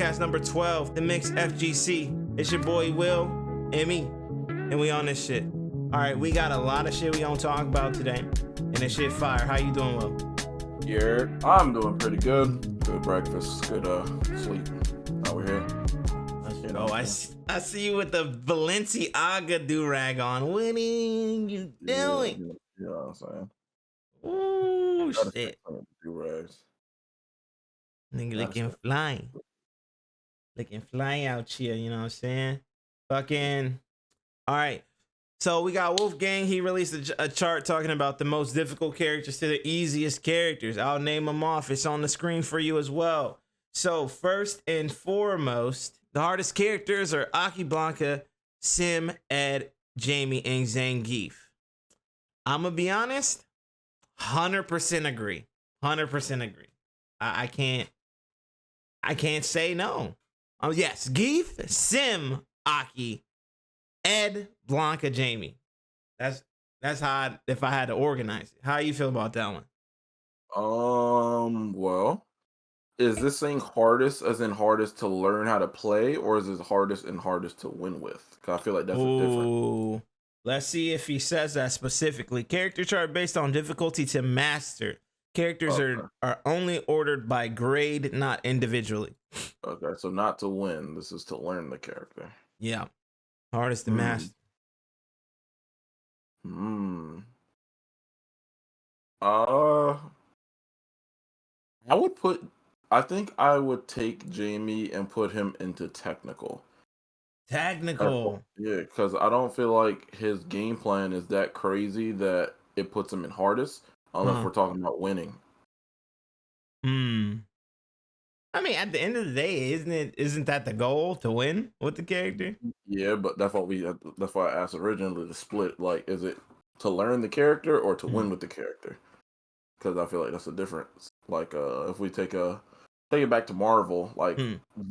podcast number 12, The Mix FGC. It's your boy Will and me, and we on this shit. All right, we got a lot of shit we gonna talk about today, and this shit fire. How you doing, Will? Yeah, I'm doing pretty good. Good breakfast, good sleep. Now we're here. You know, I see you with the Balenciaga do-rag on. What are you doing? You know what I'm saying? Ooh, shit. Do-rags. Nigga looking fly out here, you know what I'm saying? Fucking, all right. So we got Wolfgang. He released a chart talking about the most difficult characters to the easiest characters. I'll name them off. It's on the screen for you as well. So first and foremost, the hardest characters are Aki, Blanca, Sim, Ed, Jamie, and Zangief. I'm gonna be honest, 100% agree. 100% agree. I can't say no. Yes, Geef, Sim, Aki, Ed, Blanca, Jamie. That's how if I had to organize it. How you feel about that one? Well, is this saying hardest as in hardest to learn how to play, or is this hardest and hardest to win with? Because I feel like that's a different. Let's see if he says that specifically. Character chart based on difficulty to master. Characters are only ordered by grade, not individually. Okay, so not to win. This is to learn the character. Yeah. Hardest to master. I think I would take Jamie and put him into technical. Technical. Yeah, because I don't feel like his game plan is that crazy that it puts him in hardest, unless we're talking about winning. I mean, at the end of the day, isn't that the goal, to win with the character? Yeah, but that's why I asked originally the split. Like, is it to learn the character or to win with the character? Because I feel like that's a difference. Like, if we take it back to Marvel, like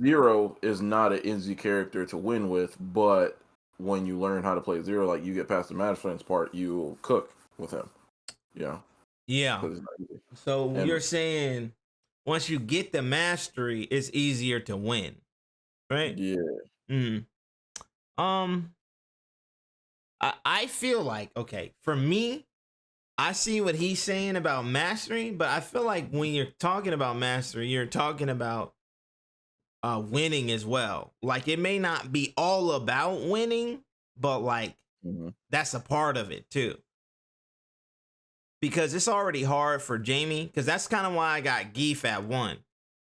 Zero is not an easy character to win with, but when you learn how to play Zero, like you get past the Madflance part, you cook with him. Yeah. Yeah. So you're saying once you get the mastery, it's easier to win, right? Yeah. I feel like, okay, for me, I see what he's saying about mastery, but I feel like when you're talking about mastery, you're talking about winning as well. Like, it may not be all about winning, but like that's a part of it too. Because it's already hard for Jamie, because that's kind of why I got Geef at 1.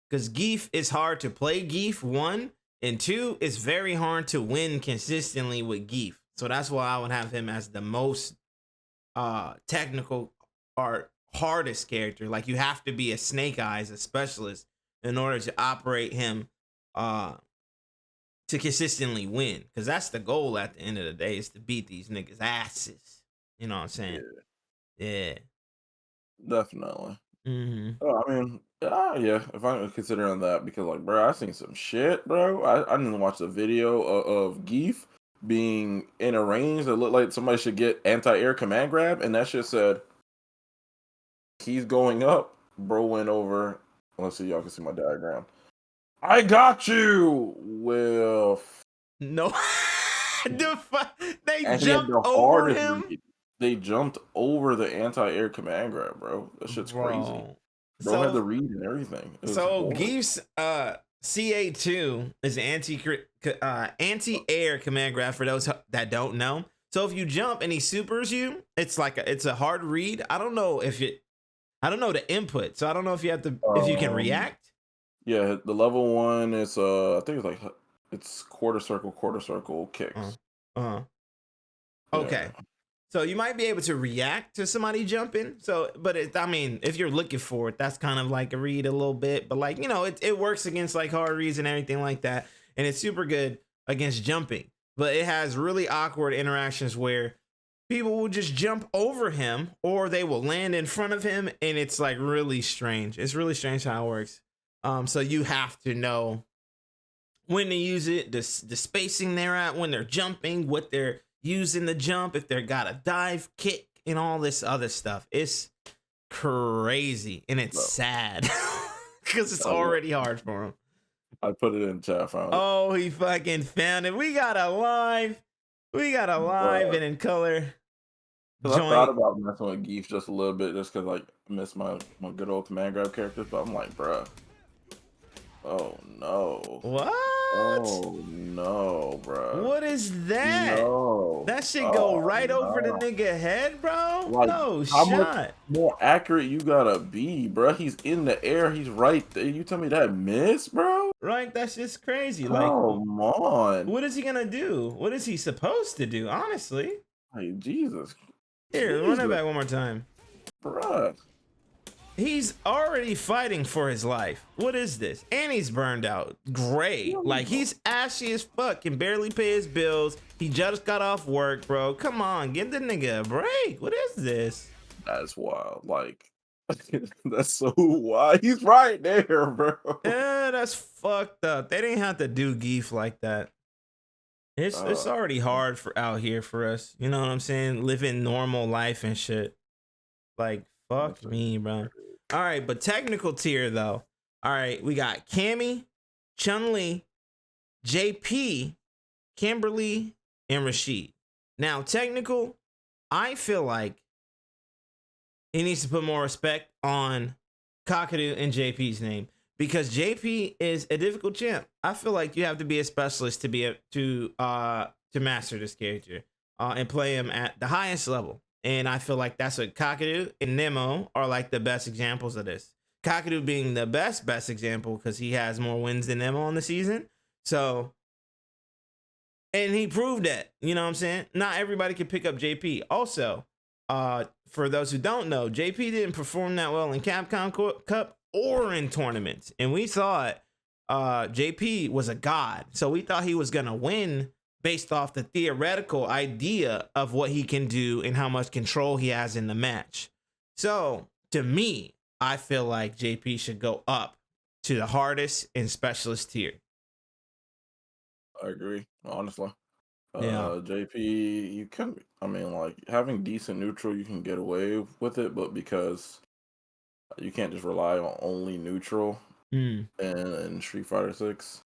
Because Geef is hard to play Geef, 1, and 2, it's very hard to win consistently with Geef. So that's why I would have him as the most technical or hardest character. Like, you have to be a Snake Eyes, a specialist, in order to operate him to consistently win. Because that's the goal at the end of the day, is to beat these niggas' asses. You know what I'm saying? Yeah. Definitely. I mean, yeah, if I'm considering that, because like, bro, I seen some shit, bro. I didn't watch the video of Geef being in a range that looked like somebody should get anti-air command grab, and that shit said he's going up. Bro went over. Let's see, y'all can see my diagram. I got you, Will. No. They jumped over him. They jumped over the anti-air command grab, bro. That shit's crazy. Bro had the read and everything. So Geef's CA2 is anti-air command grab for those that don't know. So if you jump and he supers you, it's a hard read. I don't know the input. So I don't know if you have to if you can react. Yeah, the level 1 is I think it's quarter circle kicks. Okay. Yeah. So you might be able to react to somebody jumping. So, but if you're looking for it, that's kind of like a read a little bit. But like, it works against like hard reads and everything like that. And it's super good against jumping. But it has really awkward interactions where people will just jump over him or they will land in front of him. And it's like really strange. It's really strange how it works. So you have to know when to use it, the spacing they're at, when they're jumping, what they're using the jump, if they're got a dive kick and all this other stuff. It's crazy and it's sad because it's already hard for them. I put it in chat. I found it. Oh, he fucking found it. We got a live Bruh. and in color Cause I thought joint. about messing with Geef just a little bit, just cause like I miss my good old command grab characters. But I'm like, bruh. Oh no. What? Oh no, bruh. What is that? No. That shit go right over the nigga head, bro. Like, No how much shot. more accurate you gotta be, bruh? He's in the air. He's right there. You tell me that miss, bro? Right? That's just crazy. Like, Come on. what is he gonna do? What is he supposed to do? Honestly. Hey, Jesus. Here, run it back one more time. Bruh. He's already fighting for his life. What is this? And he's burned out. Great. Like, he's ashy as fuck, can barely pay his bills. He just got off work, bro. Come on, give the nigga a break. What is this? That's wild. Like, that's so wild. He's right there, bro. Yeah, that's fucked up. They didn't have to do Geef like that. It's already hard for out here for us. You know what I'm saying? Living normal life and shit. Like, fuck me, bro. All right, but technical tier though. All right, we got Cammy, Chun-Li, JP, Kimberly, and Rashid. Now, technical, I feel like he needs to put more respect on Kakadu and JP's name because JP is a difficult champ. I feel like you have to be a specialist to master this character and play him at the highest level. And I feel like that's what Kakadu and Nemo are like the best examples of this. Kakadu being the best example because he has more wins than Nemo on the season. So, and he proved that, you know what I'm saying? Not everybody can pick up JP. Also, for those who don't know, JP didn't perform that well in Capcom Cup or in tournaments. And we thought JP was a god. So we thought he was going to win based off the theoretical idea of what he can do and how much control he has in the match. So, to me, I feel like JP should go up to the hardest and specialist tier. I agree, honestly. Yeah. JP, you can, I mean, like, having decent neutral, you can get away with it, but because you can't just rely on only neutral in Street Fighter 6.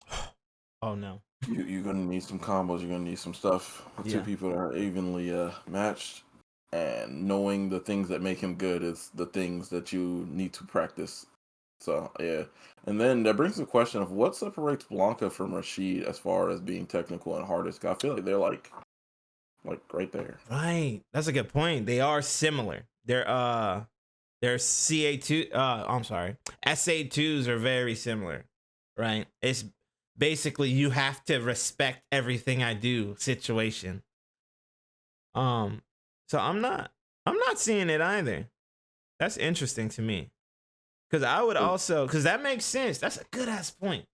Oh, no. You're gonna need some combos. You're gonna need some stuff with two people that are evenly matched, and knowing the things that make him good is the things that you need to practice. So yeah, and then that brings the question of what separates Blanca from Rashid as far as being technical and hardest. I feel like they're like right there. Right, that's a good point. They are similar. They're CA2. I'm sorry, SA2s are very similar. Right, it's basically you have to respect everything I do situation. So I'm not seeing it either. That's interesting to me. Cause I would also, cause that makes sense. That's a good ass point.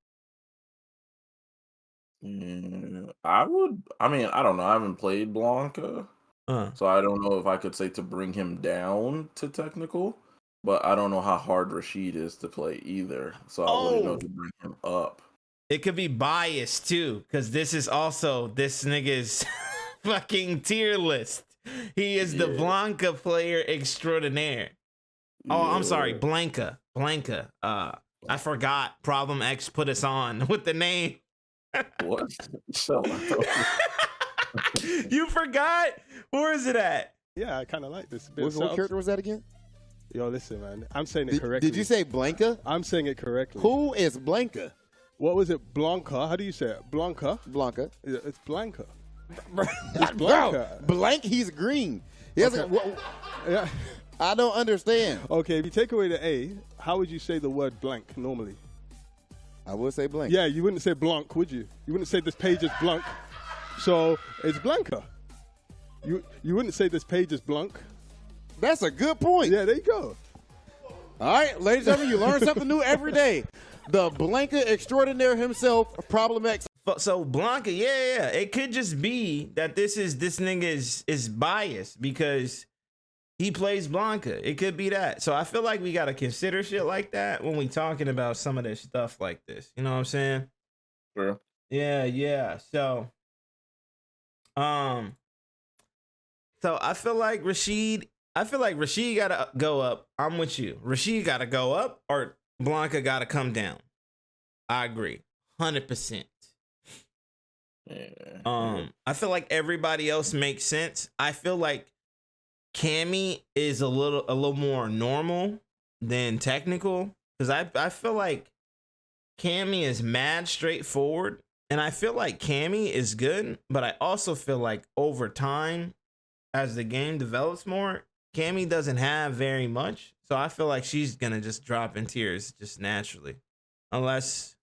Yeah, I mean, I don't know. I haven't played Blanca, so I don't know if I could say to bring him down to technical, but I don't know how hard Rashid is to play either. So I wouldn't know to bring him up. It could be biased too, because this is also this nigga's fucking tier list. He is the Blanca player extraordinaire. Oh, I'm sorry, Blanca. I forgot. Problem X put us on with the name. What? You forgot? Where is it at? Yeah, I kind of like this. What character was that again? Yo, listen, man. I'm saying it correctly. Did you say Blanca? I'm saying it correctly. Who is Blanca? What was it? Blanca? How do you say it? Blanca? Blanca. Yeah, it's Blanca. It's Blanca. Blank, he's green. He hasn't, yeah. I don't understand. Okay, if you take away the A, how would you say the word blank normally? I would say blank. Yeah, you wouldn't say blanc, would you? You wouldn't say this page is blank. So it's Blanca. You wouldn't say this page is blank. That's a good point. Yeah, there you go. All right, ladies and gentlemen, you learn something new every day. The Blanca extraordinaire himself, Problem X. So Blanca, yeah. It could just be that this nigga is biased because he plays Blanca. It could be that. So I feel like we gotta consider shit like that when we talking about some of this stuff like this. You know what I'm saying? Sure. Yeah. So I feel like Rashid gotta go up. I'm with you. Rashid gotta go up or Blanca gotta come down. I agree. 100%. Yeah. I feel like everybody else makes sense. I feel like Cammy is a little more normal than technical, because I feel like Cammy is mad straightforward, and I feel like Cammy is good, but I also feel like over time, as the game develops more, Cammy doesn't have very much, so I feel like she's gonna just drop in tiers just naturally, unless,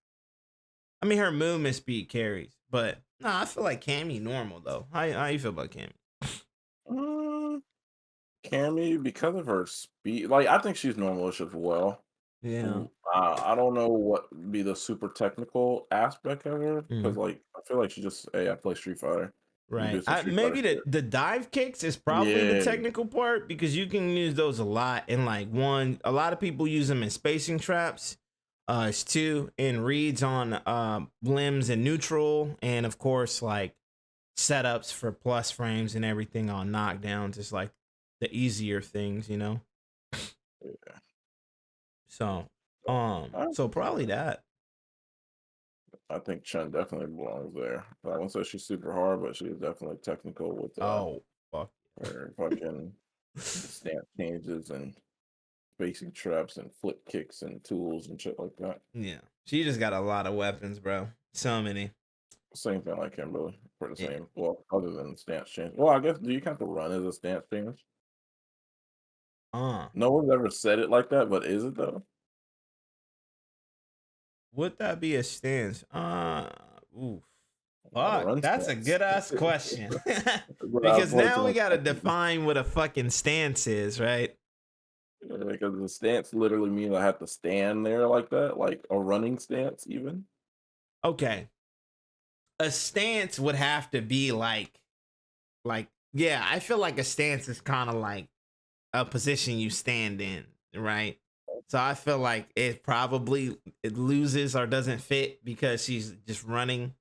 I mean, her movement speed carries, but no, I feel like Cammy normal though. How you feel about Cammy? Cammy, because of her speed, like I think she's normalish as well. Yeah. I don't know what would be the super technical aspect of her because, like, I feel like she just, hey, I play Street Fighter. You do Right. some Street Maybe Fighter the dive kicks is shit. probably the Yeah, technical part, because you can use those a lot. And like a lot of people use them in spacing traps. It's two in reads on limbs and neutral, and of course like setups for plus frames and everything on knockdowns. It's like the easier things, you know. yeah. So I, so probably that. I think Chun definitely belongs there. I won't say she's super hard, but she's definitely technical with Oh fuck. her fucking stance changes and spacing traps and flip kicks and tools and shit like that. Yeah. She just got a lot of weapons, bro. So many. Same thing like Kimberly, for the Yeah. same. Well, other than stance change. Well, I guess do you count the run as a stance change? No one's ever said it like that, but is it though? Would that be a stance? Oof. A Fuck, run that's a stance. good ass question. What Because I was now we gonna gotta say. define what a fucking stance is, right? Because the stance literally means I have to stand there like that, like a running stance, even. Okay. A stance would have to be like yeah, I feel like a stance is kind of like a position you stand in, right? So I feel like it loses or doesn't fit because she's just running.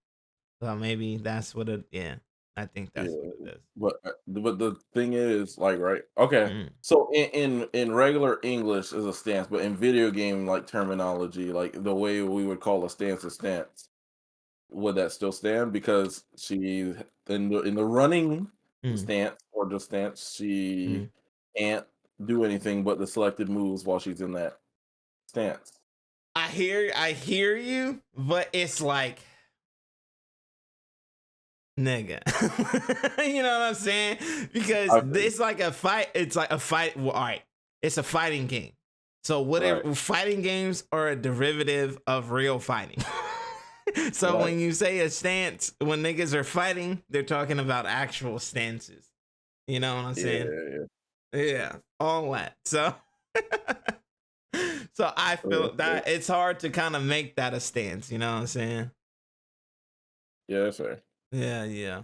So maybe that's what it. Yeah, I think Yeah, that's what it is. but the thing is, like, right? Okay, Mm. so in regular English is a stance, but in video game like terminology, like the way we would call a stance, would that still stand? Because she in the running Mm. stance or just stance, she Mm. can't do anything but the selected moves while she's in that stance. I hear you, but it's like, nigga. You know what I'm saying? Because I feel you. it's like a fight. It's like a fight. Well, all right, it's a fighting game. So Right, whatever, fighting games are a derivative of real fighting. So right. when you say a stance, when niggas are fighting, they're talking about actual stances. You know what I'm Yeah, saying? yeah. Yeah, all that. So so I Yeah, feel that it's hard to kind of make that a stance, you know what I'm saying? yeah, that's fair. Yeah, yeah.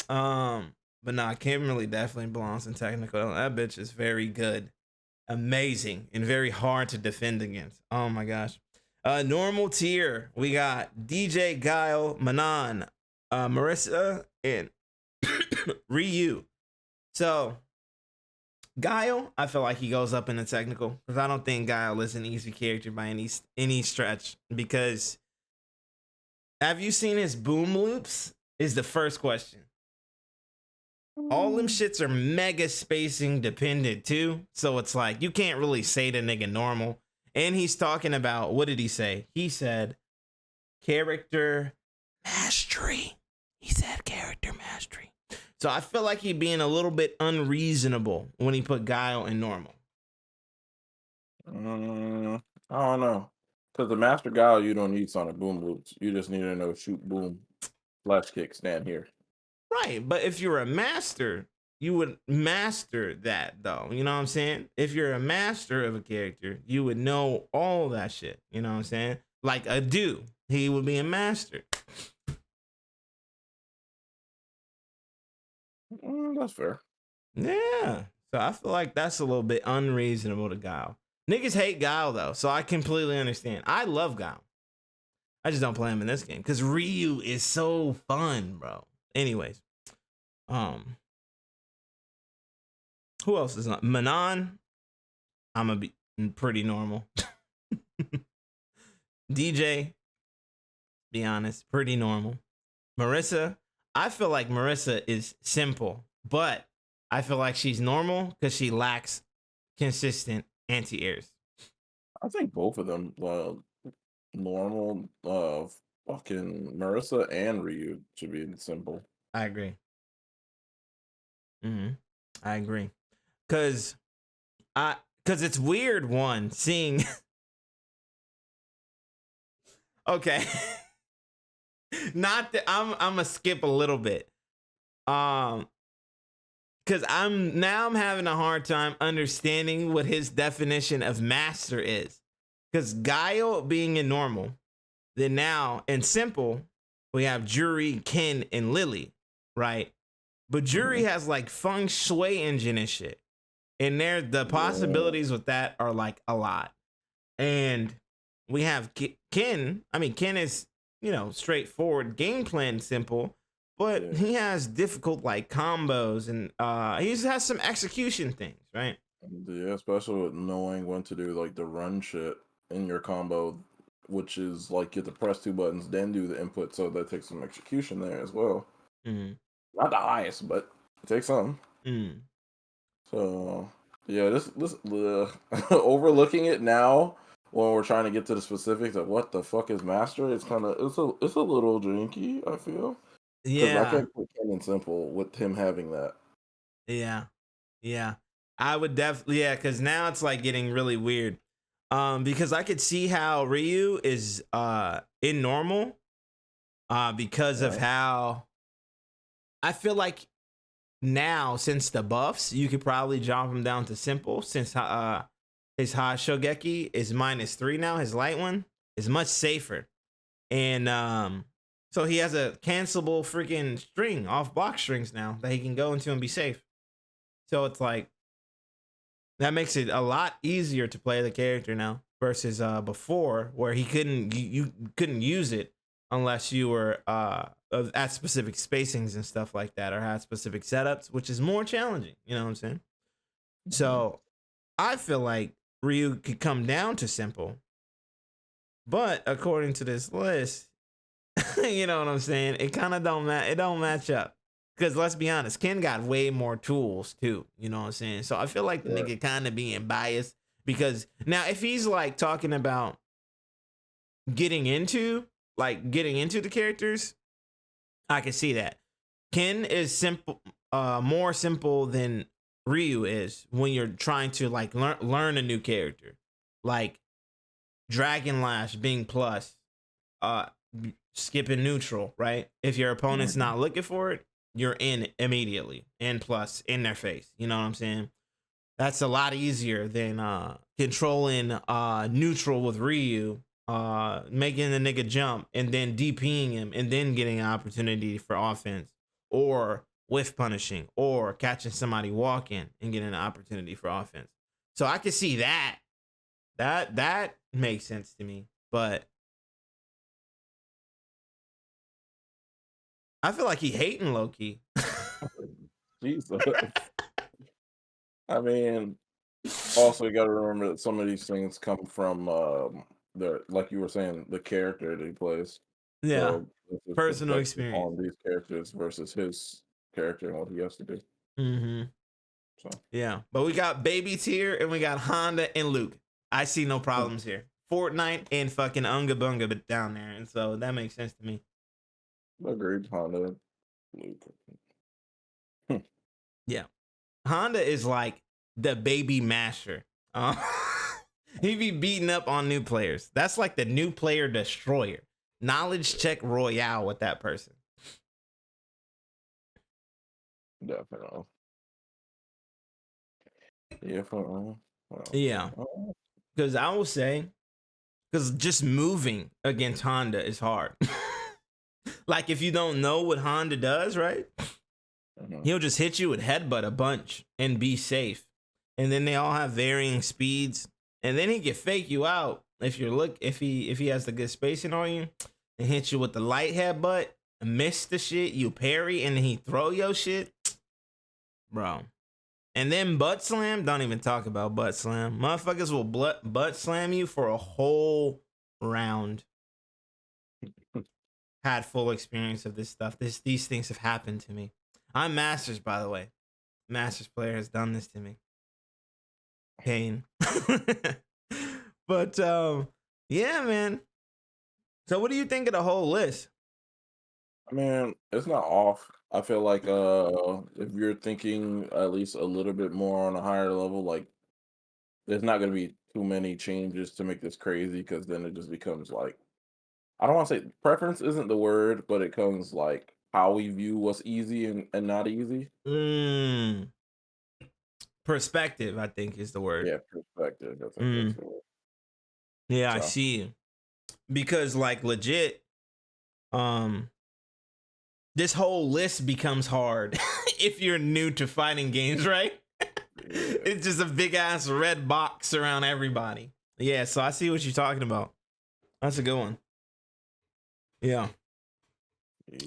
But nah, Kimberly definitely belongs in technical. That bitch is very good, amazing, and very hard to defend against. Oh my gosh. Normal tier, we got DJ, Guile, Manon, Marissa, and Ryu. So Guile, I feel like he goes up in the technical, because I don't think Guile is an easy character by any stretch. Because have you seen his boom loops? Is the first question. All them shits are mega spacing dependent too, so it's like you can't really say the nigga normal. And he's talking about, what did he say? He said character mastery. He said character mastery. So I feel like he being a little bit unreasonable when he put Guile in normal. I don't know. Because the Master Guile, you don't need Sonic Boom Loops. You just need to know shoot, boom, flash kick, stand here. Right, but if you're a master, you would master that though. You know what I'm saying? If you're a master of a character, you would know all that shit. You know what I'm saying? Like a dude, he would be a master. That's fair. Yeah. So I feel like that's a little bit unreasonable to Guile. Niggas hate Guile though, so I completely understand. I love Guile. I just don't play him in this game because Ryu is so fun, bro. Anyways, who else is not? Manon, I'm gonna be pretty normal. DJ, Be honest, pretty normal. Marissa, I feel like Marissa is simple, but I feel like she's normal because she lacks consistent anti-airs. I think both of them, normal, fucking Marissa and Ryu should be simple. I agree. I agree. Cause it's weird seeing okay. Not that I'm gonna skip a little bit. Cause I'm having a hard time understanding what his definition of master is. Cause Guile being in normal, then now in simple, we have Jury, Ken, and Lily, right? But Jury has like feng shui engine and shit. And the possibilities with that are like a lot. And we have Ken. I mean, Ken is, straightforward game plan, simple, but he has difficult like combos and he has some execution things, right? Yeah, especially with knowing when to do like the run shit in your combo, which is like you have to press 2 buttons, then do the input, so that takes some execution there as well. Not the highest, but it takes some. So yeah, this overlooking it now when we're trying to get to the specifics of what the fuck is master, it's a little janky, I feel. Yeah, I can't put Ken in simple with him having that. Yeah, I would definitely, because now it's like getting really weird. Because I could see how Ryu is in normal, because of how I feel like now, since the buffs, you could probably drop him down to simple, since his Ha Shogeki is -3 now. His light one is much safer. And so he has a cancelable freaking string, off block strings now that he can go into and be safe. So it's like, that makes it a lot easier to play the character now versus before, where you couldn't use it unless you were at specific spacings and stuff like that, or had specific setups, which is more challenging. You know what I'm saying? So I feel like Ryu could come down to simple, but according to this list, you know what I'm saying? It kind of don't match up. Because let's be honest, Ken got way more tools too. You know what I'm saying? So I feel like the nigga kind of being biased, because now if he's like talking about getting into the characters, I can see that. Ken is simple, more simple than Ryu is when you're trying to like learn a new character, like Dragon Lash being plus, skipping neutral, right? If your opponent's not looking for it, you're in immediately, and plus in their face. You know what I'm saying? That's a lot easier than controlling neutral with Ryu, making the nigga jump and then DPing him and then getting an opportunity for offense, or whiff punishing, or catching somebody walking and getting an opportunity for offense. So I can see that. That makes sense to me, but I feel like he hating low key. Jesus. I mean, also you got to remember that some of these things come from like you were saying, the character that he plays. Yeah, so personal experience on these characters versus his character and what he has to do. So yeah, but we got Baby Tier and we got Honda and Luke. I see no problems here. Fortnite and fucking Unga Bunga but down there, and so that makes sense to me. Agreed, Honda. Luke. Yeah, Honda is like the baby masher. He be beating up on new players. That's like the new player destroyer. Knowledge check royale with that person. Definitely. Yeah. Yeah. Because I will say, because just moving against Honda is hard. Like if you don't know what Honda does, right? He'll just hit you with headbutt a bunch and be safe. And then they all have varying speeds. And then he can fake you out if he has the good spacing on you, and hit you with the light headbutt, miss the shit, you parry, and then he throw your shit. Bro. And then butt slam, don't even talk about butt slam. Motherfuckers will butt slam you for a whole round. had full experience of this stuff. These things have happened to me. I'm Masters, by the way. Masters player has done this to me. Pain. But yeah, man. So what do you think of the whole list? I mean, it's not off. I feel like if you're thinking at least a little bit more on a higher level, like there's not gonna be too many changes to make this crazy because then it just becomes like I don't want to say preference isn't the word, but it comes like how we view what's easy and not easy. Perspective, I think, is the word. Yeah, perspective. I think that's the word. Yeah, I see you. Because like legit, this whole list becomes hard if you're new to fighting games, right? It's just a big ass red box around everybody. Yeah, so I see what you're talking about. That's a good one. Yeah.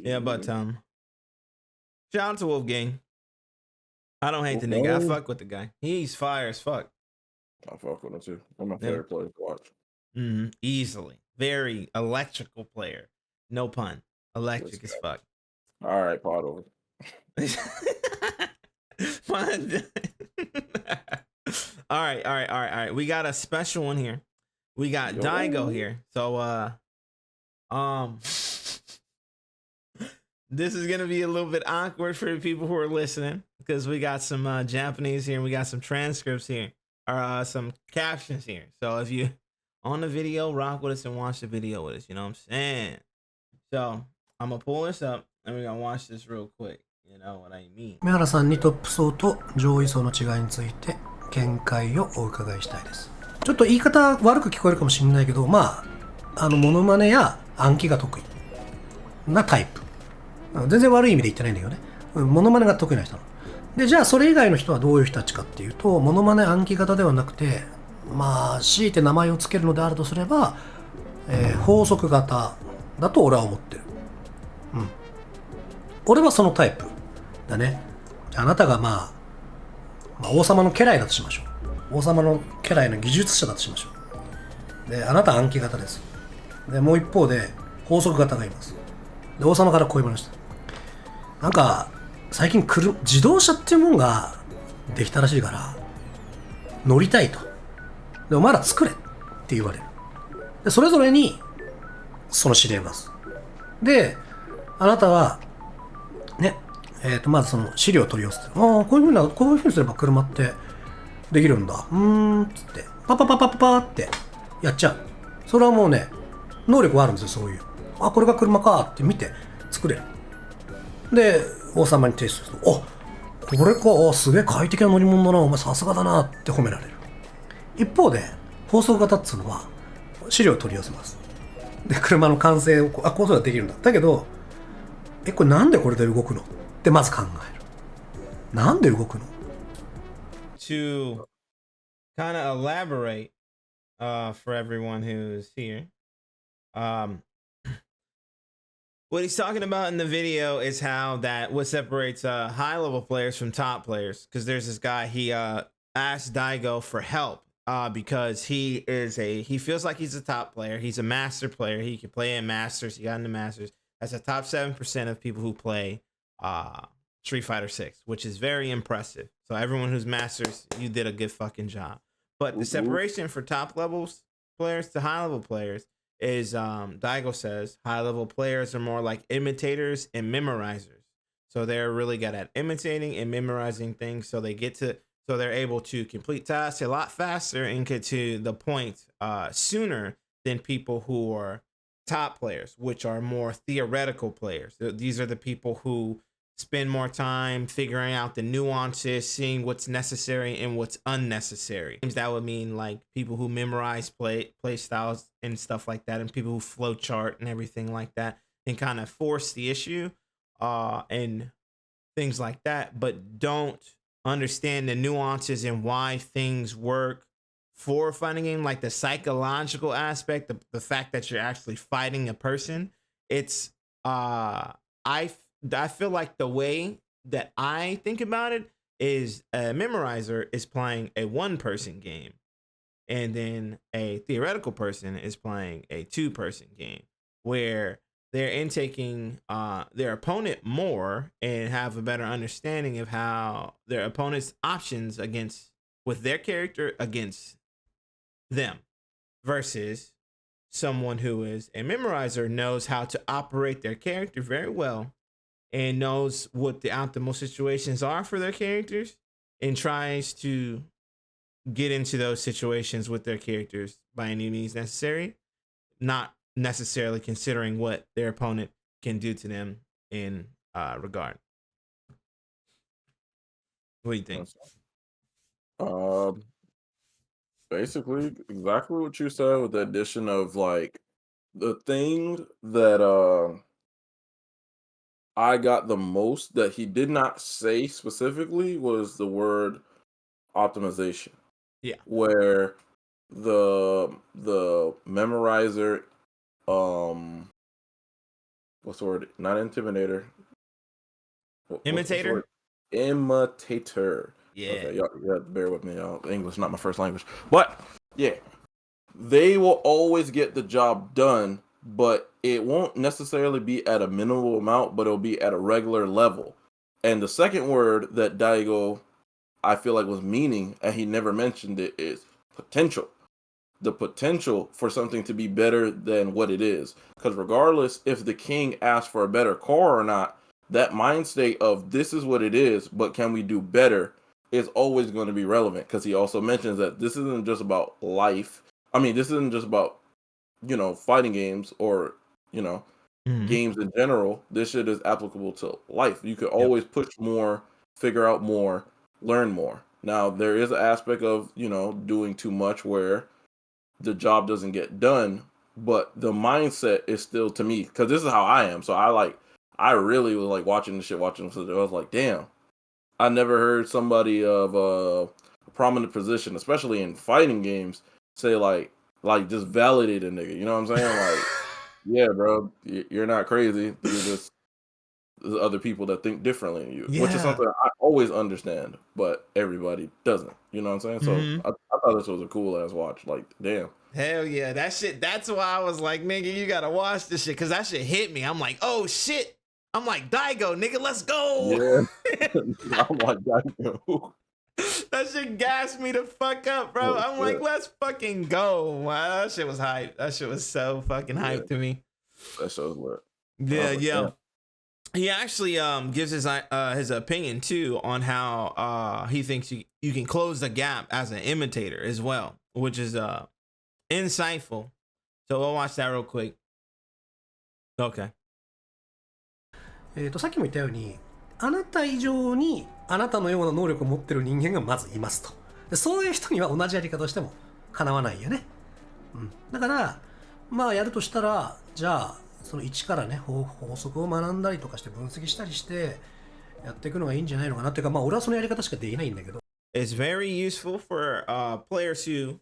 Yeah, but shout out to Wolfgang. I don't hate the nigga. I fuck with the guy. He's fire as fuck. I fuck with him too. One of my favorite players to watch. Easily. Very electrical player. No pun. Electric as fuck. All right, pot over. All right. We got a special one here. We got Daigo here. So this is gonna be a little bit awkward for the people who are listening because we got some Japanese here and we got some transcripts here or some captions here. So if you on the video, rock with us and watch the video with us. You know what I'm saying? So I'm gonna pull this up and we're gonna watch this real quick. You know what I mean? 梅原さんにトップ層と上位層の違いについて見解をお伺いしたいです。ちょっと言い方悪く聞こえるかもしれないけど、モノマネや暗記が得意なタイプ。全然悪い意味で言ってないんだけどね。モノマネが得意な人なの。で、じゃあそれ以外の人はどういう人たちかっていうと、モノマネ暗記型ではなくて、強いて名前をつけるのであるとすれば、法則型だと俺は思ってる。俺はそのタイプだね。じゃああなたが王様の家来だとしましょう。王様の家来の技術者だとしましょう。で、あなたは暗記型です。で、もう一方で法則型がいます。で、王様からこう言われました。なんか最近自動車っていうもんができたらしいから乗りたいと。で、お前ら作れって言われる。で、それぞれにその指令を出す。で、あなたはね、まずその資料を取り寄せて、こういうふうにすれば車ってできるんだ。つって、パパパパパパってやっちゃう。それはもうね、能力はあるんですよ、そういう。これが車かって見て作れる。で、王様に提出すると、これか、すげえ快適な乗り物だな、お前さすがだなって褒められる。一方で、法則型っていうのは、資料を取り寄せます。で、車の完成を、こういうことができるんだ。だけど、これなんでこれで動くのってまず考える。なんで動くの To kind of elaborate for everyone who's here. What he's talking about in the video is how that what separates high level players from top players. Because there's this guy, he asked Daigo for help because he feels like he's a top player. He's a master player. He can play in masters. He got into masters. That's the top 7% of people who play Street Fighter 6, which is very impressive. So everyone who's masters, you did a good fucking job. But the separation for top levels players to high level players is Daigo says high level players are more like imitators and memorizers. So they're really good at imitating and memorizing things. So they're able to complete tasks a lot faster and get to the point sooner than people who are top players, which are more theoretical players. These are the people who spend more time figuring out the nuances, seeing what's necessary and what's unnecessary. That would mean like people who memorize play styles and stuff like that, and people who flow chart and everything like that, and kind of force the issue and things like that, but don't understand the nuances and why things work for a fighting game, like the psychological aspect, the fact that you're actually fighting a person. It's I feel like the way that I think about it is a memorizer is playing a one-person game, and then a theoretical person is playing a two-person game, where they're intaking their opponent more and have a better understanding of how their opponent's options with their character against them, versus someone who is a memorizer, knows how to operate their character very well and knows what the optimal situations are for their characters and tries to get into those situations with their characters by any means necessary, not necessarily considering what their opponent can do to them in regard. What do you think? Um, basically exactly what you said, with the addition of like the thing that I got the most that he did not say specifically was the word optimization. Yeah. Where the memorizer, what's the word? Not intimidator. What's the Imitator? word? Imitator. Yeah. Okay, y'all bear with me, y'all. English not my first language. But yeah, they will always get the job done, but it won't necessarily be at a minimal amount, but it'll be at a regular level. And the second word that Daigo, I feel like, was meaning, and he never mentioned it, is potential. The potential for something to be better than what it is. Because regardless if the king asks for a better car or not, that mind state of this is what it is, but can we do better, is always going to be relevant. Because he also mentions that this isn't just about life. I mean, this isn't just about, fighting games or, games in general. This shit is applicable to life. You could always push more, figure out more, learn more. Now, there is an aspect of, doing too much where the job doesn't get done, but the mindset is still, to me, because this is how I am. So I really was like watching this. I was like, damn, I never heard somebody of a prominent position, especially in fighting games, say like just validate a nigga. You know what I'm saying? Like, yeah, bro, you're not crazy. You're just, there's other people that think differently than you, which is something I always understand, but everybody doesn't. You know what I'm saying? So I thought this was a cool ass watch. Like, damn. Hell yeah, that shit. That's why I was like, nigga, you gotta watch this shit, because that shit hit me. I'm like, oh shit. I'm like, Daigo, nigga, let's go. Yeah. I'm like, Daigo. That shit gassed me the fuck up, bro. I'm like, let's fucking go. Wow, that shit was hype. That shit was so fucking hype to me. That show's lit. Yeah, like, yeah. damn. He actually gives his opinion too on how he thinks you can close the gap as an imitator as well, which is insightful. So we'll watch that real quick. Okay. さっきも言ったように、あなた以上にあなたのような能力を持ってる人間がまずいますと。でそういう人には同じやり方をしてもかなわないよね。だからまあやるとしたら、じゃあその一からね法則を学んだりとかして分析したりしてやっていくのがいいんじゃないのかなっていうか、まあ俺はそのやり方しかできないんだけど。It's very useful for players who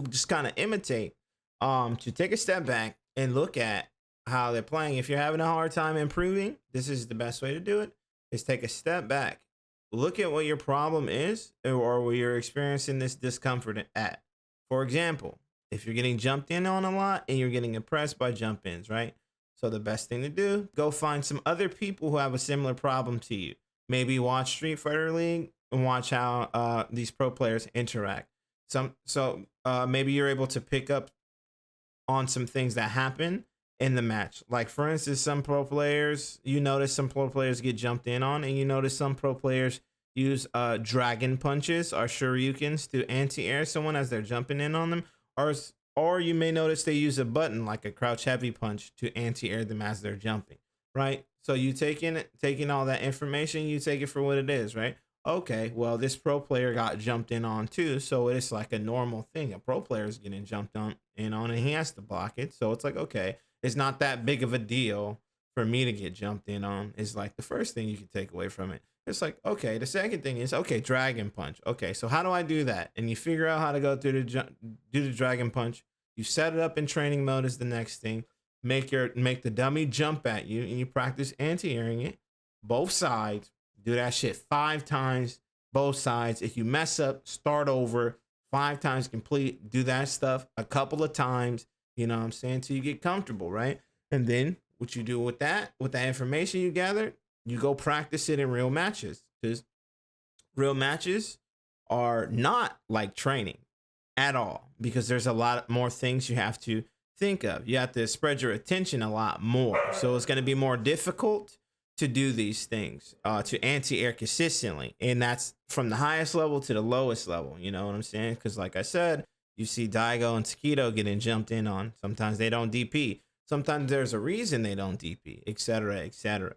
just kind of imitate, to take a step back and look at how they're playing. If you're having a hard time improving, this is the best way to do it, is take a step back. Look at what your problem is or where you're experiencing this discomfort at. For example, if you're getting jumped in on a lot and you're getting impressed by jump ins, right? So the best thing to do, go find some other people who have a similar problem to you. Maybe watch Street Fighter League and watch how these pro players interact. Maybe you're able to pick up on some things that happen in the match. Like, for instance, you notice some pro players get jumped in on, and you notice some pro players use dragon punches or shurikens to anti-air someone as they're jumping in on them. Or you may notice they use a button like a crouch heavy punch to anti-air them as they're jumping, right? So you taking all that information, you take it for what it is, right? Okay, well, this pro player got jumped in on too, so it's like a normal thing. A pro player is getting jumped in on, and he has to block it. So it's like, okay, it's not that big of a deal for me to get jumped in on. Is like the first thing you can take away from it. It's like, okay, the second thing is, okay, dragon punch. Okay, so how do I do that? And you figure out how to go through do the dragon punch. You set it up in training mode as the next thing. Make the dummy jump at you, and you practice anti-airing it. Both sides. Do that shit 5 times, both sides. If you mess up, start over. 5 times complete. Do that stuff a couple of times. You know what I'm saying? Till you get comfortable, right? And then what you do with that information you gathered, you go practice it in real matches, because real matches are not like training at all, because there's a lot more things you have to think of. You have to spread your attention a lot more. So it's going to be more difficult to do these things, to anti-air consistently. And that's from the highest level to the lowest level. You know what I'm saying? Because like I said, you see Daigo and Takedo getting jumped in on. Sometimes they don't DP. Sometimes there's a reason they don't DP, etc., etc.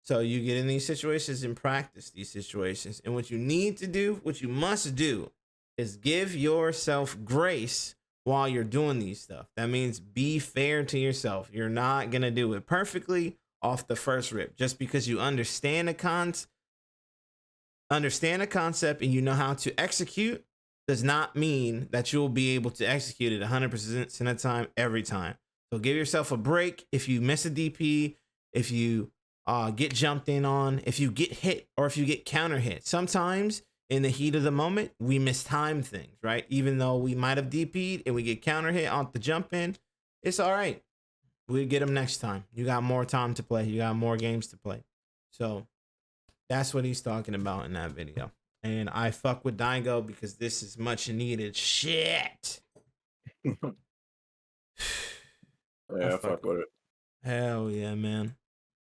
So you get in these situations and practice these situations. And what you need to do, what you must do, is give yourself grace while you're doing these stuff. That means be fair to yourself. You're not going to do it perfectly off the first rip. Just because you understand the concept and you know how to execute does not mean that you'll be able to execute it 100% of the time, every time. So give yourself a break. If you miss a DP, if you get jumped in on, if you get hit, or if you get counter hit. Sometimes in the heat of the moment, we mistime things, right? Even though we might have DP'd and we get counter hit on the jump in, it's all right. We'll get them next time. You got more time to play. You got more games to play. So that's what he's talking about in that video. And I fuck with Daigo because this is much needed shit. Yeah, I fuck with it. Hell yeah, man.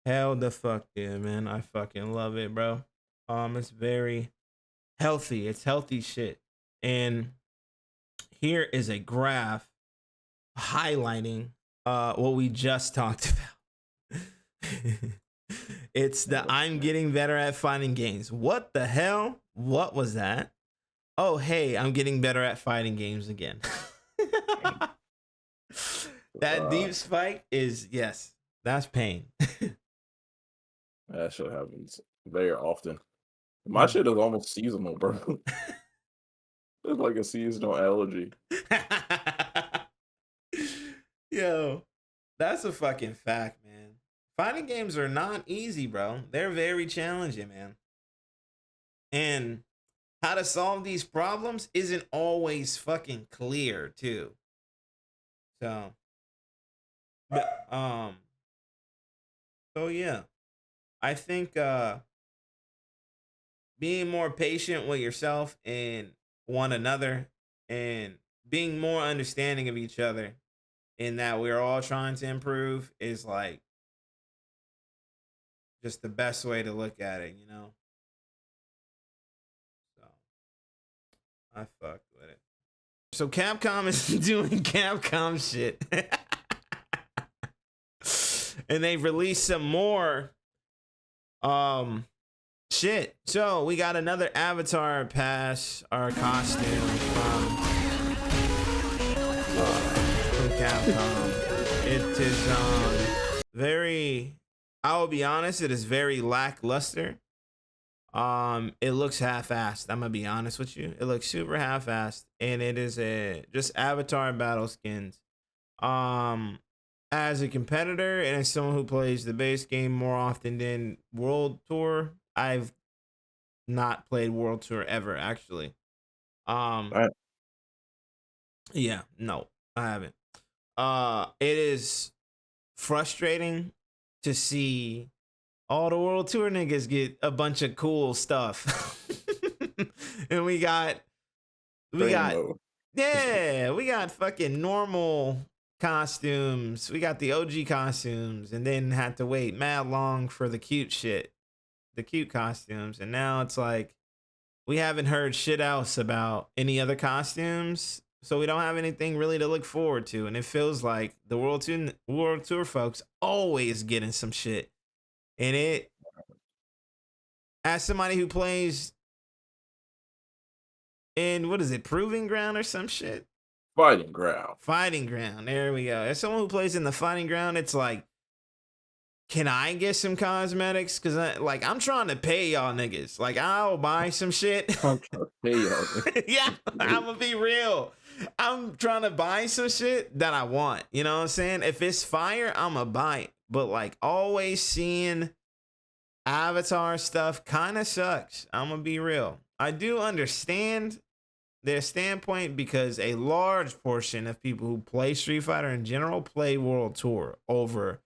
Hell the fuck yeah, man. I fucking love it, bro. It's very healthy. It's healthy shit. And here is a graph highlighting what we just talked about. It's the I'm getting better at fighting games. What the hell? What was that? Oh, hey, I'm getting better at fighting games again. That deep spike is, yes, that's pain. That shit happens very often. My shit is almost seasonal, bro. It's like a seasonal allergy. Yo, that's a fucking fact, man. Fighting games are not easy, bro. They're very challenging, man. And how to solve these problems isn't always fucking clear, too. So, but, so yeah. I think being more patient with yourself and one another, and being more understanding of each other, in that we're all trying to improve, is like just the best way to look at it, you know? So I fucked with it. So Capcom is doing Capcom shit. And they've released some more shit. So we got another avatar pass, our costume from Capcom. It is very, I will be honest, it is very lackluster. It looks half-assed. I'm gonna be honest with you. It looks super half-assed, and it is just avatar battle skins. As a competitor and as someone who plays the base game more often than World Tour, I've not played World Tour ever, actually. Right. Yeah, no, I haven't. It is frustrating to see all the World Tour niggas get a bunch of cool stuff. And we got fucking normal costumes. We got the OG costumes, and then had to wait mad long for the cute shit, the cute costumes. And now it's like we haven't heard shit else about any other costumes, so we don't have anything really to look forward to. And it feels like the World Tour folks always getting some shit. And it, as somebody who plays in, what is it, Proving Ground or some shit? Fighting Ground. Fighting Ground. There we go. As someone who plays in the Fighting Ground, it's like, can I get some cosmetics? Because I'm trying to pay y'all niggas. Like, I'll buy some shit. I'm trying to pay y'all. Yeah, I'm gonna be real. I'm trying to buy some shit that I want. You know what I'm saying? If it's fire, I'm gonna buy it. But like, always seeing Avatar stuff kind of sucks. I'm gonna be real. I do understand their standpoint, because a large portion of people who play Street Fighter in general play World Tour over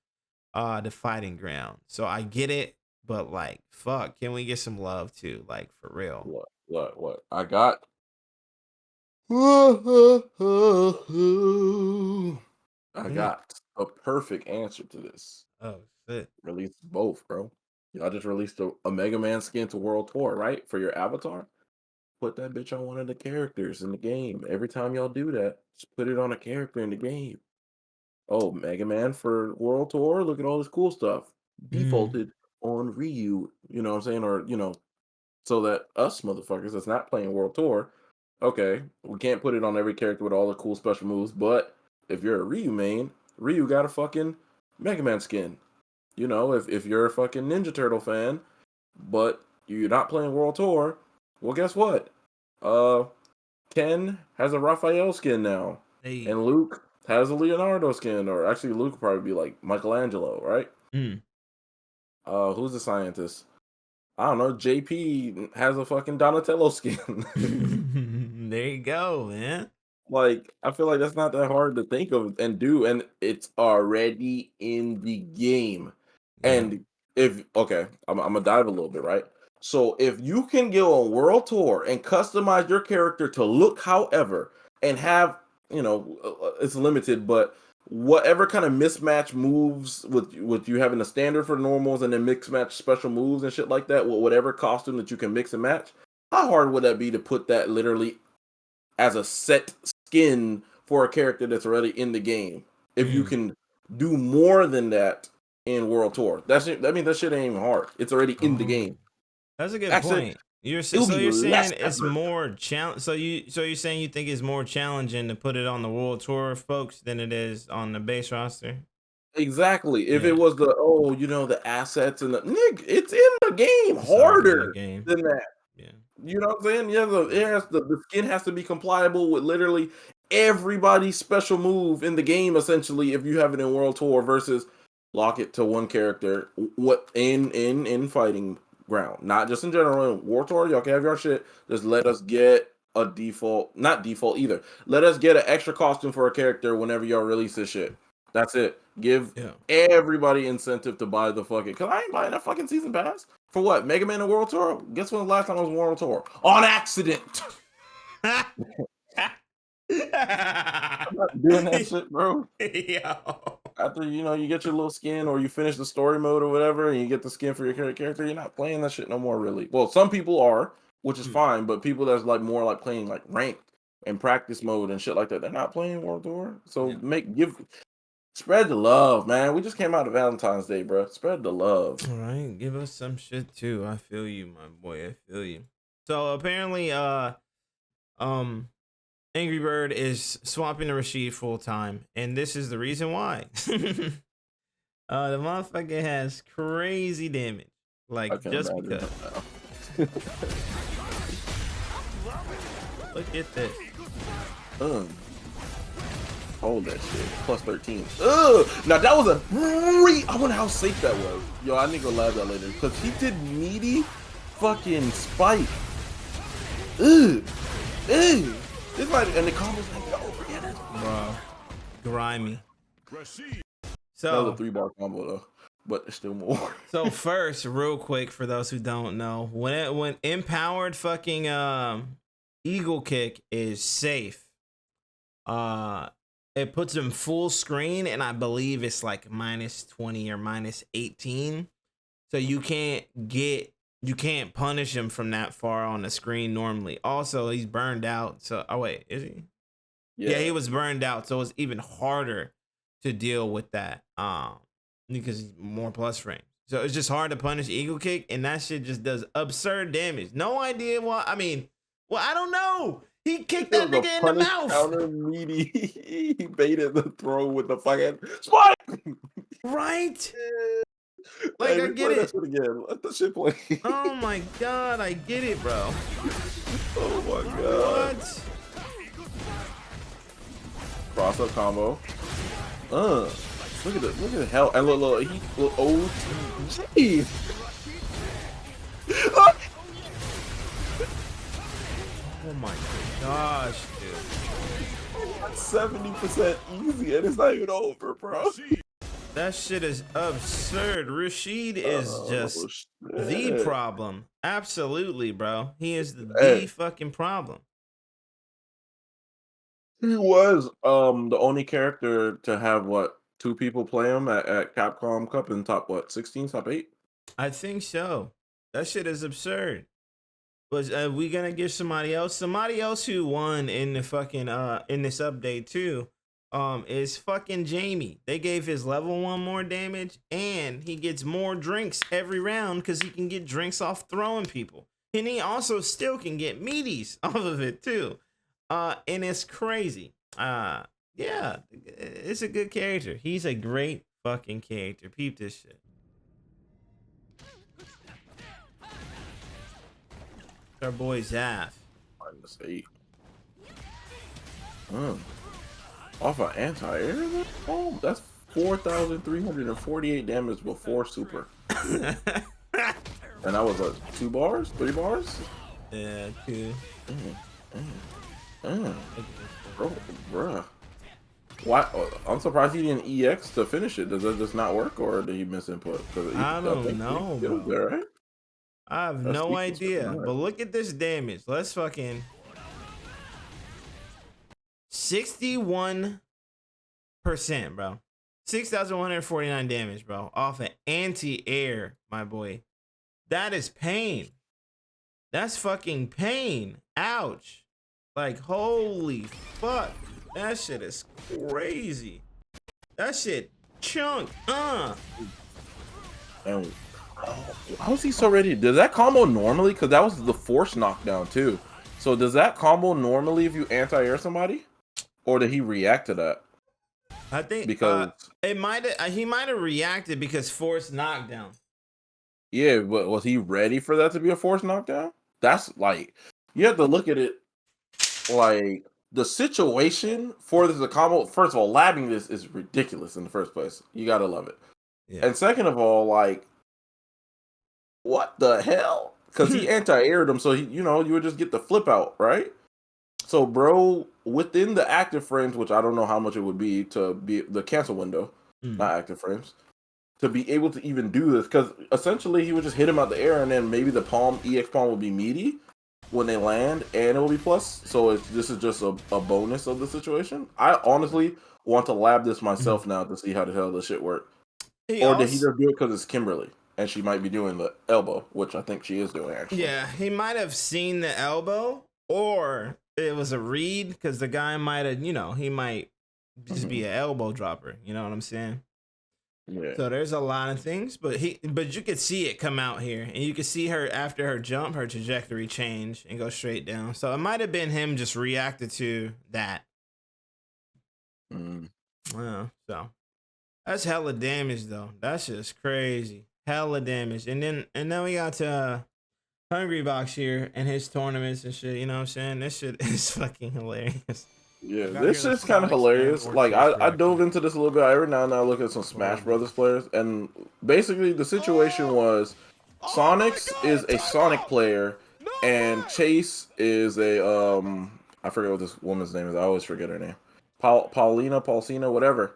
the fighting ground. So I get it, but like, fuck, can we get some love too? Like, for real. What? I got. I got a perfect answer to this. Oh shit. Release both, bro. Y'all just released a Mega Man skin to World Tour, right? For your avatar. Put that bitch on one of the characters in the game. Every time y'all do that, just put it on a character in the game. Oh, Mega Man for World Tour. Look at all this cool stuff. Defaulted on Ryu. You know what I'm saying? Or, so that us motherfuckers that's not playing World Tour, okay, we can't put it on every character with all the cool special moves, but if you're a Ryu main, Ryu got a fucking Mega Man skin. If you're a fucking Ninja Turtle fan, but you're not playing World Tour, well, guess what? Ken has a Raphael skin now. Hey. And Luke has a Leonardo skin, or actually Luke would probably be like Michelangelo, right? Who's the scientist? I don't know. JP has a fucking Donatello skin. There you go, man. Like, I feel like that's not that hard to think of and do, and it's already in the game. Yeah. And I'm gonna dive a little bit, right? So if you can go on World Tour and customize your character to look however, and have, it's limited, but whatever kind of mismatch moves with you having a standard for normals and then mix match special moves and shit like that, whatever costume that you can mix and match, how hard would that be to put that literally as a set skin for a character that's already in the game? If you can do more than that in World Tour, that means that shit ain't even hard. It's already in the game. That's a good point. You're saying it's more challenge. So you're saying you think it's more challenging to put it on the World Tour folks than it is on the base roster? Exactly. If it was the assets and it's in the game harder than that. Yeah. You know what I'm saying? Yeah, the skin has to be compliable with literally everybody's special move in the game, essentially, if you have it in World Tour versus lock it to one character. What in fighting ground, not just in general. In War Tour, y'all can have your shit. Just let us get a not default either. Let us get an extra costume for a character whenever y'all release this shit. That's it. Give everybody incentive to buy the fucking. Cause I ain't buying that fucking season pass for what? Mega Man and World Tour. Guess when the last time I was World Tour? On accident. I'm not doing that shit, bro. Yo. After you get your little skin, or you finish the story mode or whatever, and you get the skin for your character, you're not playing that shit no more, really. Well, some people are, which is fine, but people that's like more like playing like ranked and practice mode and shit like that, they're not playing World Tour. So spread the love, man. We just came out of Valentine's Day, bro. Spread the love. All right, give us some shit too. I feel you, my boy. I feel you. So apparently, Angry Bird is swapping to Rashid full time, and this is the reason why. The motherfucker has crazy damage, like just because. Look at this. Hold that shit. Plus 13. Now that was I wonder how safe that was. Yo, I need to go lab that later because he did meaty fucking spike. This might, and the combo's like over again. Bro, grimy. So that was a 3-bar combo though, but there's still more. So first, real quick, for those who don't know, when empowered fucking eagle kick is safe, it puts him full screen, and I believe it's like -20 or -18, so you can't punish him from that far on the screen normally. Also, he's burned out. So, wait, is he? Yeah, he was burned out. So it's even harder to deal with that. Because he's more plus frame. So it's just hard to punish Eagle Kick, and that shit just does absurd damage. No idea why. I mean, well, I don't know. He kicked that nigga in the mouth. Counter meaty. He baited the throw with the fucking spike. Right? Like, hey, I get it. Again. Let the shit play. Oh my god, I get it, bro. Oh my god. What? Cross up combo. Look at the hell. And look, OTG. Oh my gosh, dude. 70% easy, and it's not even over, bro. That shit is absurd. Rashid is just the problem. Absolutely, bro. He is the fucking problem. He was the only character to have what 2 people play him at Capcom Cup in top 16, top 8. I think so. That shit is absurd. Was we gonna give somebody else who won in the fucking in this update too? Is fucking Jamie. They gave his level 1 more damage, and he gets more drinks every round because he can get drinks off throwing people, and he also still can get meaties off of it too. And it's crazy. Yeah, it's a good character. He's a great fucking character. Peep this shit. Our boy Zaf. -8. Off an anti-air? Oh, that's 4,348 damage before super. And that was 2 bars? 3 bars? Yeah, 2. Bruh. Why? I'm surprised he didn't EX to finish it. Does that just not work, or did he miss input? I don't know, bro. There, right? I have no idea. But look at this damage. Let's fucking 61%, bro. 6,149 damage, bro. Off an anti-air, my boy. That is pain. That's fucking pain. Ouch. Like, holy fuck. That shit is crazy. That shit chunk. And how is he so ready? Does that combo normally? Because that was the force knockdown too. So does that combo normally if you anti-air somebody? Or did he react to that? I think because he might have reacted because force knockdown. Yeah, but was he ready for that to be a force knockdown? That's like, you have to look at it like the situation for this combo. First of all, labbing this is ridiculous in the first place. You gotta love it. Yeah. And second of all, like, what the hell? Because he anti-aired him, so he, you would just get the flip out, right? So, bro, within the active frames, which I don't know how much it would be to be the cancel window, not active frames, to be able to even do this, because essentially he would just hit him out the air, and then maybe the EX palm will be meaty when they land, and it will be plus. So this is just a bonus of the situation. I honestly want to lab this myself now to see how the hell this shit works. Did he just do it because it's Kimberly? And she might be doing the elbow, which I think she is doing, actually. Yeah, he might have seen the elbow, or it was a read, because the guy might have, he might just be an elbow dropper. You know what I'm saying? Yeah. So there's a lot of things, but you could see it come out here, and you could see her after her jump, her trajectory change and go straight down. So it might have been him just reacted to that. So that's hella damage, though. That's just crazy. Hella damage. And then we got to Hungry Box here and his tournaments and shit. You know what I'm saying? This shit is fucking hilarious. Yeah, this is kind of hilarious. Like, I dove into this a little bit. Every now and then I look at some Smash Brothers players, and basically the situation was Sonics is a Sonic player, and Chase is a I forget what this woman's name is. I always forget her name. Paulina, whatever.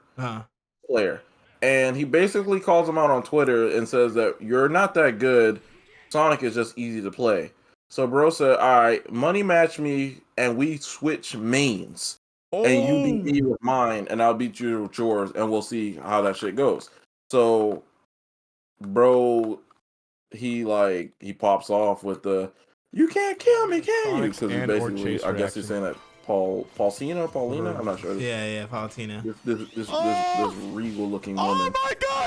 Player. And he basically calls him out on Twitter and says that you're not that good. Sonic is just easy to play. So bro said, all right, money match me and we switch mains. And you beat me with mine and I'll beat you with yours and we'll see how that shit goes. So bro, he pops off with the, you can't kill me, can you? Because basically, I guess he's saying that Paulina, I'm not sure. Yeah, Paulina. This regal looking woman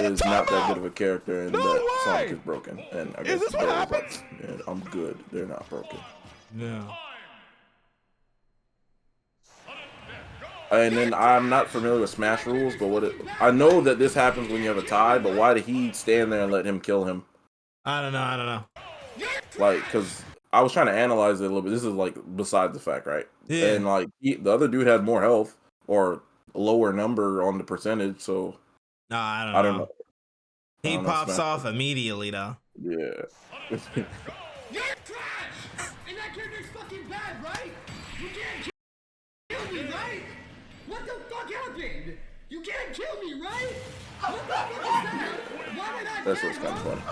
is not that good of a character, and that Sonic is broken. And I guess what happens? Man, I'm good. They're not broken. No. And then I'm not familiar with Smash rules, but I know that this happens when you have a tie. But why did he stand there and let him kill him? I don't know. Like, because I was trying to analyze it a little bit. This is like beside the fact, right? Yeah. And like the other dude had more health or a lower number on the percentage, so no, I don't know. He pops off immediately though. Yeah. You're trash! And that character's fucking bad, right? You can't kill me, right? What the fuck happened? You can't kill me, right? What the fuck is that? Why would I That's what's kind of funny.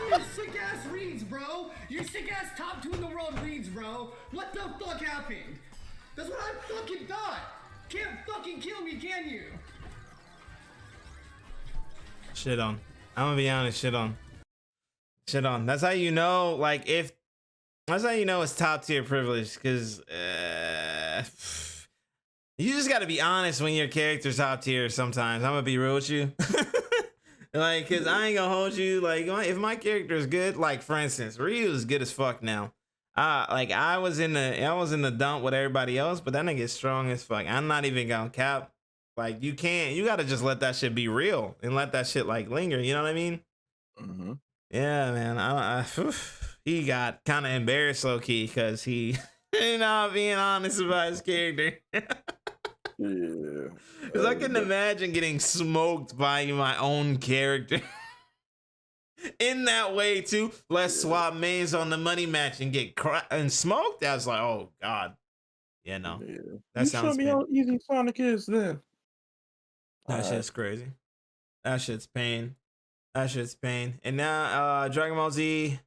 Your sick ass reads, bro. Your sick ass top 2 in the world reads, bro. What the fuck happened? That's what I fucking thought. Can't fucking kill me, can you? Shit on. I'm gonna be honest. Shit on. Shit on. That's how you know. Like if. That's how you know it's top tier privilege, because you just got to be honest when your character's top tier. Sometimes I'm gonna be real with you. Like, cause I ain't gonna hold you. Like, if my character is good, like for instance, Ryu is good as fuck now. Like I was in the dump with everybody else, but that nigga is strong as fuck. I'm not even gonna cap. Like you gotta just let that shit be real and let that shit like linger. You know what I mean? Mm-hmm. Yeah, man. He got kind of embarrassed low key because he not being honest about his character. Yeah. Because I can imagine getting smoked by my own character in that way too. Let's swap mains on the money match and get and smoked. I was like, oh god, yeah, no, Yeah. that You sounds show me pain. how easy Sonic is then. That shit's crazy. That shit's pain. That shit's pain. And now Dragon Ball Z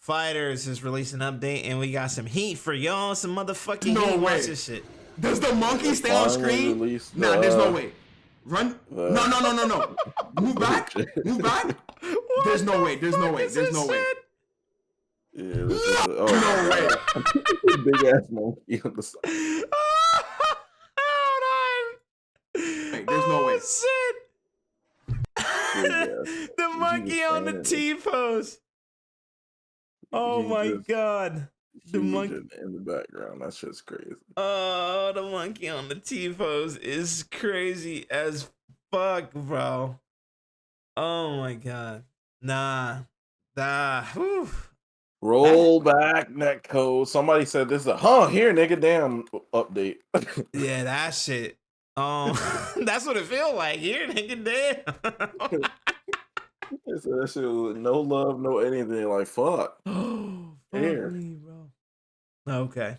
Fighters is releasing an update, and we got some heat for y'all. Some motherfucking No heat. way. Watch this shit. Does the monkey stay on screen? Nah, there's no way. Run. No. Move back. Move back. There's no way. There's no way. There's no way. Yeah, this is no way. Big ass monkey on the side. Hold on. Wait, there's no way. Shit. The monkey on the T pose. Oh my god. The monkey in the background. That shit's crazy. Oh, the monkey on the T pose is crazy as fuck, bro. Oh my god. Nah. Whew. Roll back neck code. Somebody said this is a here nigga damn update. Yeah, that shit. That's what it feel like here, nigga. Damn. So that shit was no love, no anything. Like fuck. Fuck me, bro. Okay.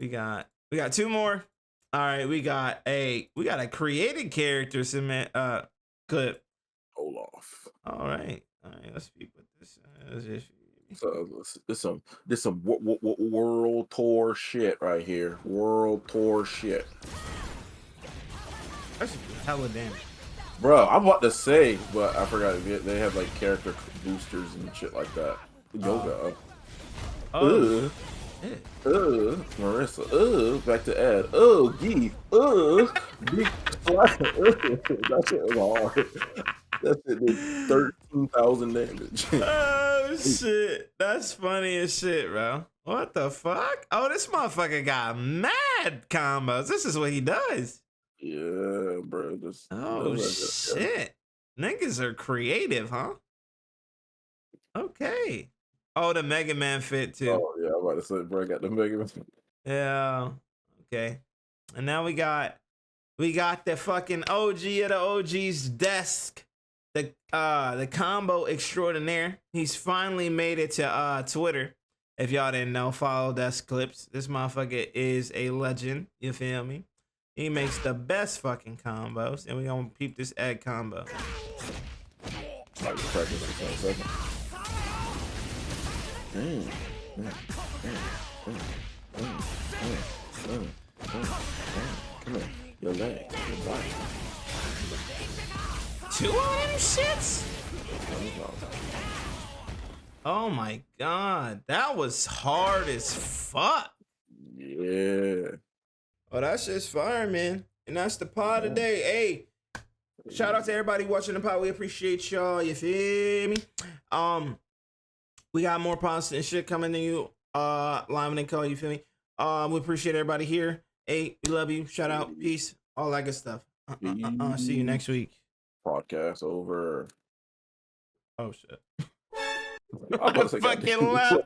We got 2 more. All right, we got a created character submit clip. Hold off. All right, let's speak with this. So this some world tour shit right here. World tour shit. That's hella damage. Bro, I'm about to say, but I forgot they have like character boosters and shit like that. Yoga. Marissa. Back to Ed. Geef. Big flat. That shit was hard. That shit did 13,000 damage. Oh shit, that's funny as shit, bro. What the fuck? Oh, this motherfucker got mad combos. This is what he does. Yeah, bro. Shit. Niggas are creative, huh? Okay. Oh, the Mega Man fit too. Oh yeah, I'm about to say, bro, I got the Mega Man. Yeah. Okay. And now we got the fucking OG of the OG's desk. The combo extraordinaire. He's finally made it to Twitter. If y'all didn't know, follow Desk Clips. This motherfucker is a legend. You feel me? He makes the best fucking combos, and we gonna peep this egg combo. Come here, your leg, your body. 2 of them shits? Oh my god, that was hard as fuck. Yeah. Oh, that shit's fire, man. And that's the pod today. Hey, shout out to everybody watching the pod. We appreciate y'all. You feel me? We got more pods and shit coming to you. Lyman and Co. You feel me? We appreciate everybody here. Hey, we love you. Shout out, peace, all that good stuff. See you next week. Podcast over. Oh shit. I was fucking left.